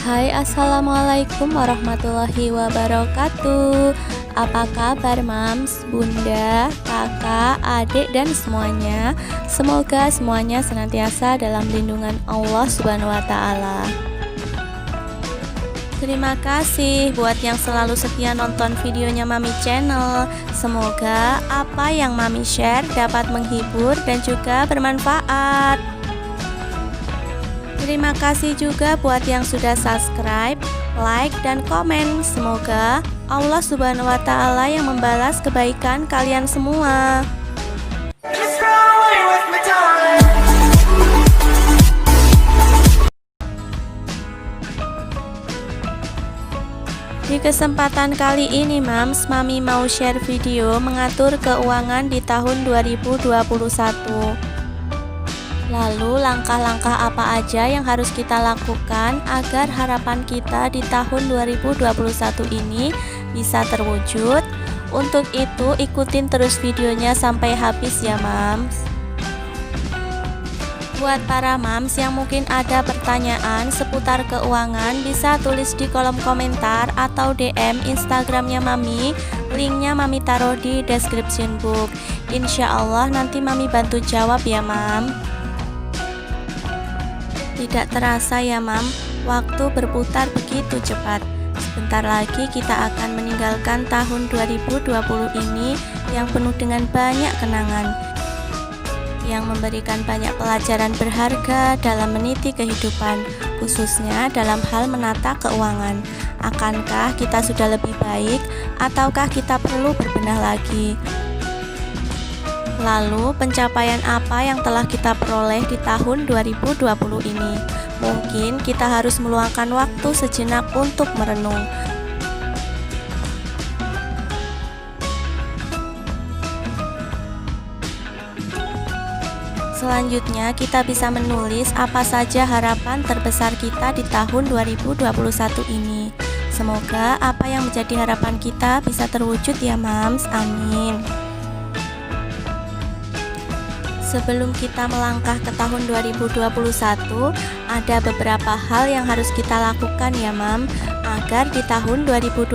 Hai, assalamualaikum warahmatullahi wabarakatuh. Apa kabar mams, bunda, kakak, adik, dan semuanya? Semoga semuanya senantiasa dalam lindungan Allah Subhanahu wa Ta'ala. Terima kasih buat yang selalu setia nonton videonya Mami Channel. Semoga apa yang Mami share dapat menghibur dan juga bermanfaat. Terima kasih juga buat yang sudah subscribe, like, dan komen. Semoga Allah Subhanahu wa Ta'ala yang membalas kebaikan kalian semua. Di kesempatan kali ini mams, Mami mau share video mengatur keuangan di tahun 2021. Lalu langkah-langkah apa aja yang harus kita lakukan agar harapan kita di tahun 2021 ini bisa terwujud? Untuk itu ikutin terus videonya sampai habis ya mams. Buat para mams yang mungkin ada pertanyaan seputar keuangan, bisa tulis di kolom komentar atau DM Instagramnya Mami. Linknya Mami taruh di description box. Insya Allah nanti Mami bantu jawab ya mam. Tidak terasa ya mam, waktu berputar begitu cepat. Sebentar lagi kita akan meninggalkan tahun 2020 ini yang penuh dengan banyak kenangan, yang memberikan banyak pelajaran berharga dalam meniti kehidupan, khususnya dalam hal menata keuangan. Akankah kita sudah lebih baik ataukah kita perlu berbenah lagi? Lalu pencapaian apa yang telah kita peroleh di tahun 2020 ini? Mungkin kita harus meluangkan waktu sejenak untuk merenung. Selanjutnya kita bisa menulis apa saja harapan terbesar kita di tahun 2021 ini. Semoga apa yang menjadi harapan kita bisa terwujud ya mams, amin. Sebelum kita melangkah ke tahun 2021, ada beberapa hal yang harus kita lakukan ya mam, agar di tahun 2021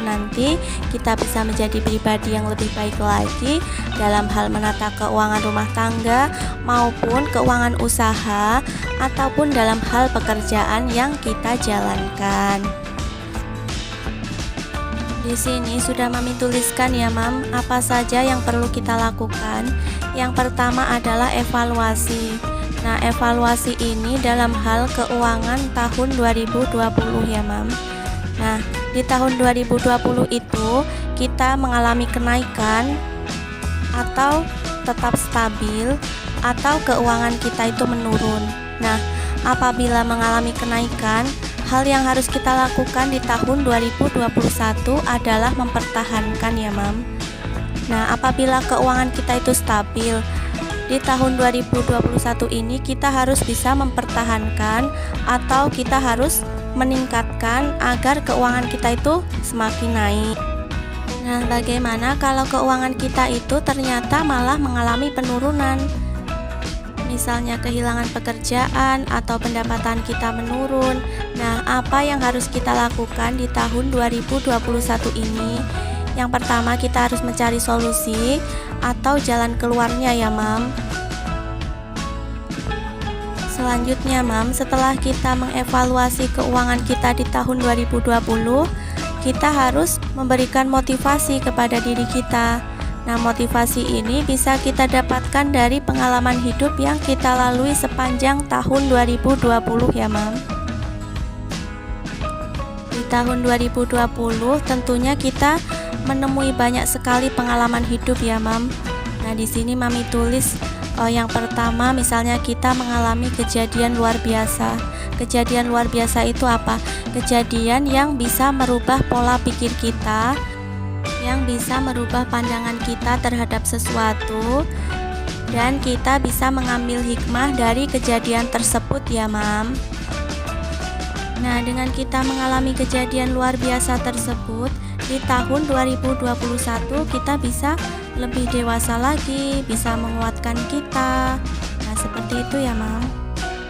nanti kita bisa menjadi pribadi yang lebih baik lagi dalam hal menata keuangan rumah tangga maupun keuangan usaha ataupun dalam hal pekerjaan yang kita jalankan. Di sini sudah Mami tuliskan ya mam, apa saja yang perlu kita lakukan. Yang pertama adalah evaluasi. Nah, evaluasi ini dalam hal keuangan tahun 2020 ya mam. Nah, di tahun 2020 itu kita mengalami kenaikan atau tetap stabil atau keuangan kita itu menurun. Nah, apabila mengalami kenaikan, hal yang harus kita lakukan di tahun 2021 adalah mempertahankan ya mam. Nah, apabila keuangan kita itu stabil, di tahun 2021 ini kita harus bisa mempertahankan atau kita harus meningkatkan agar keuangan kita itu semakin naik. Nah, bagaimana kalau keuangan kita itu ternyata malah mengalami penurunan? Misalnya kehilangan pekerjaan atau pendapatan kita menurun. Nah, apa yang harus kita lakukan di tahun 2021 ini? Yang pertama, kita harus mencari solusi atau jalan keluarnya ya mam. Selanjutnya mam, setelah kita mengevaluasi keuangan kita di tahun 2020, kita harus memberikan motivasi kepada diri kita. Nah, motivasi ini bisa kita dapatkan dari pengalaman hidup yang kita lalui sepanjang tahun 2020 ya mam. Di tahun 2020 tentunya kita menemui banyak sekali pengalaman hidup ya mam. Nah, di sini Mami tulis yang pertama, misalnya kita mengalami kejadian luar biasa. Kejadian luar biasa itu apa? Kejadian yang bisa merubah pola pikir kita, yang bisa merubah pandangan kita terhadap sesuatu, dan kita bisa mengambil hikmah dari kejadian tersebut ya mam. Nah, dengan kita mengalami kejadian luar biasa tersebut, di tahun 2021 kita bisa lebih dewasa lagi, bisa menguatkan kita. Nah, seperti itu ya mam.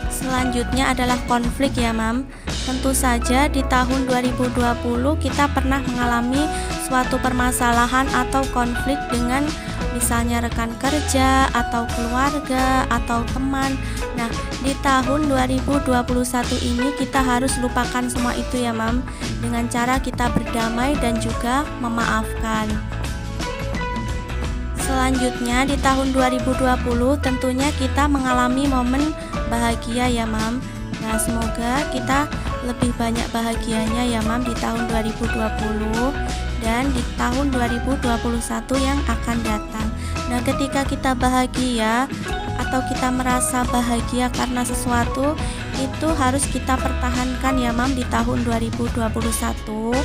Selanjutnya adalah konflik ya mam. Tentu saja di tahun 2020 kita pernah mengalami suatu permasalahan atau konflik dengan misalnya rekan kerja atau keluarga atau teman. Nah, di tahun 2021 ini kita harus lupakan semua itu ya Mam, dengan cara kita berdamai dan juga memaafkan. Selanjutnya di tahun 2020 tentunya kita mengalami momen bahagia ya Mam. Nah, semoga kita lebih banyak bahagianya ya Mam di tahun 2020 dan di tahun 2021 yang akan datang. Nah, ketika kita bahagia atau kita merasa bahagia karena sesuatu, itu harus kita pertahankan ya Mam di tahun 2021.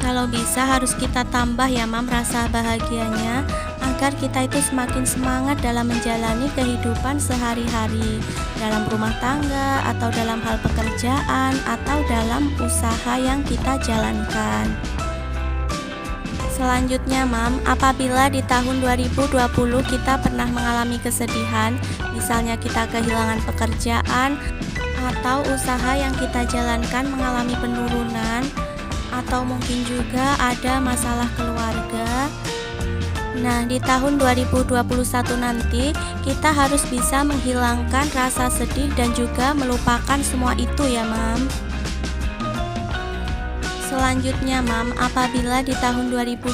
Kalau bisa harus kita tambah ya Mam rasa bahagianya, agar kita itu semakin semangat dalam menjalani kehidupan sehari-hari, dalam rumah tangga atau dalam hal pekerjaan atau dalam usaha yang kita jalankan. Selanjutnya Mam, apabila di tahun 2020 kita pernah mengalami kesedihan, misalnya kita kehilangan pekerjaan atau usaha yang kita jalankan mengalami penurunan, atau mungkin juga ada masalah keluarga. Nah, di tahun 2021 nanti kita harus bisa menghilangkan rasa sedih dan juga melupakan semua itu ya Mam. Selanjutnya Mam, apabila di tahun 2020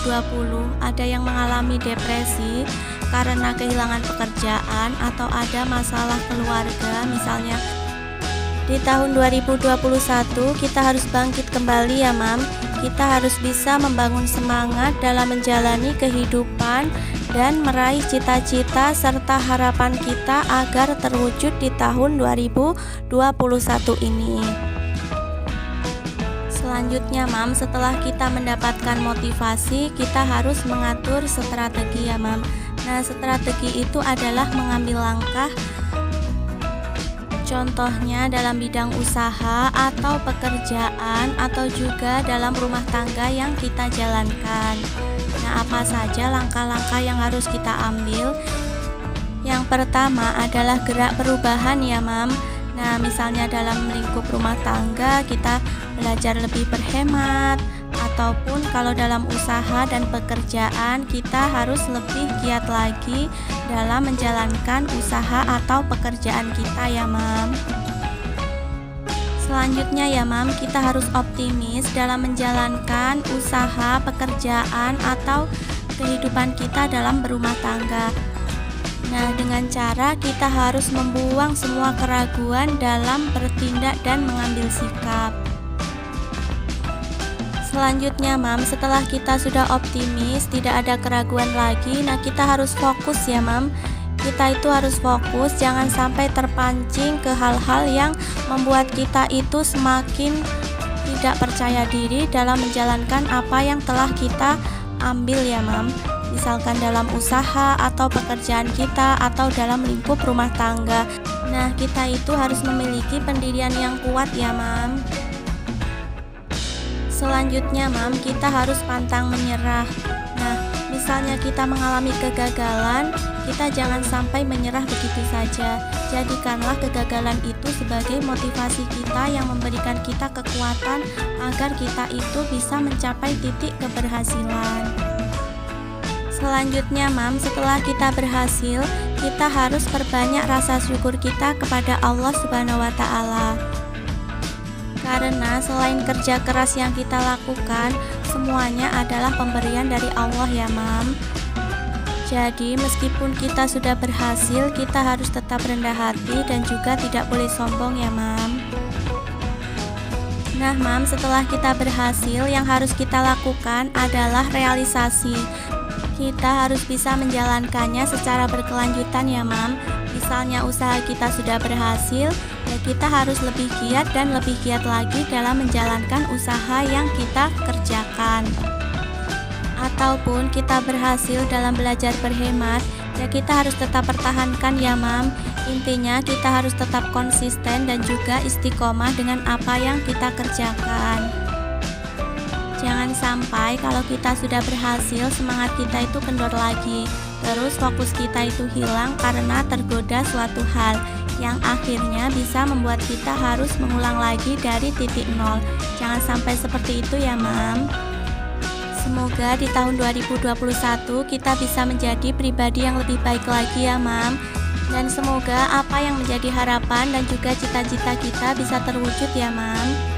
ada yang mengalami depresi karena kehilangan pekerjaan atau ada masalah keluarga misalnya, di tahun 2021 kita harus bangkit kembali ya Mam. Kita harus bisa membangun semangat dalam menjalani kehidupan dan meraih cita-cita serta harapan kita agar terwujud di tahun 2021 ini. Selanjutnya Mam, setelah kita mendapatkan motivasi, kita harus mengatur strategi ya Mam. Nah, strategi itu adalah mengambil langkah, contohnya dalam bidang usaha atau pekerjaan atau juga dalam rumah tangga yang kita jalankan. Nah, apa saja langkah-langkah yang harus kita ambil? Yang pertama adalah gerak perubahan ya Mam. Nah, misalnya dalam lingkup rumah tangga kita belajar lebih berhemat, ataupun kalau dalam usaha dan pekerjaan kita harus lebih giat lagi dalam menjalankan usaha atau pekerjaan kita ya Mam. Selanjutnya ya Mam, kita harus optimis dalam menjalankan usaha, pekerjaan atau kehidupan kita dalam berumah tangga. Nah, dengan cara kita harus membuang semua keraguan dalam bertindak dan mengambil sikap. Selanjutnya Mam, setelah kita sudah optimis, tidak ada keraguan lagi, nah kita harus fokus ya Mam. Kita itu harus fokus, jangan sampai terpancing ke hal-hal yang membuat kita itu semakin tidak percaya diri dalam menjalankan apa yang telah kita ambil ya Mam. Misalkan dalam usaha atau pekerjaan kita atau dalam lingkup rumah tangga. Nah, kita itu harus memiliki pendirian yang kuat ya Mam. Selanjutnya Mam, kita harus pantang menyerah. Nah, misalnya kita mengalami kegagalan, kita jangan sampai menyerah begitu saja. Jadikanlah kegagalan itu sebagai motivasi kita yang memberikan kita kekuatan agar kita itu bisa mencapai titik keberhasilan. Selanjutnya Mam, setelah kita berhasil, kita harus perbanyak rasa syukur kita kepada Allah Subhanahu wa Ta'ala. Karena selain kerja keras yang kita lakukan, semuanya adalah pemberian dari Allah ya Mam. Jadi meskipun kita sudah berhasil, kita harus tetap rendah hati dan juga tidak boleh sombong ya Mam. Nah Mam, setelah kita berhasil, yang harus kita lakukan adalah realisasi. Kita harus bisa menjalankannya secara berkelanjutan ya Mam. Misalnya usaha kita sudah berhasil, ya kita harus lebih giat dan lebih giat lagi dalam menjalankan usaha yang kita kerjakan. Ataupun kita berhasil dalam belajar berhemat, ya kita harus tetap pertahankan ya Mam. Intinya kita harus tetap konsisten dan juga istiqomah dengan apa yang kita kerjakan. Jangan sampai kalau kita sudah berhasil, semangat kita itu kendor lagi. Terus fokus kita itu hilang karena tergoda suatu hal. yang akhirnya bisa membuat kita harus mengulang lagi dari titik nol. Jangan sampai seperti itu ya Mam. Semoga di tahun 2021 kita bisa menjadi pribadi yang lebih baik lagi ya Mam. Dan semoga apa yang menjadi harapan dan juga cita-cita kita bisa terwujud ya Mam.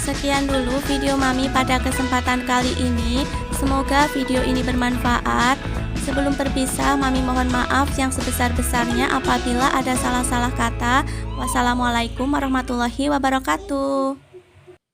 Sekian dulu video Mami pada kesempatan kali ini. Semoga video ini bermanfaat. Sebelum berpisah, Mami mohon maaf yang sebesar-besarnya apabila ada salah-salah kata. Wassalamualaikum warahmatullahi wabarakatuh.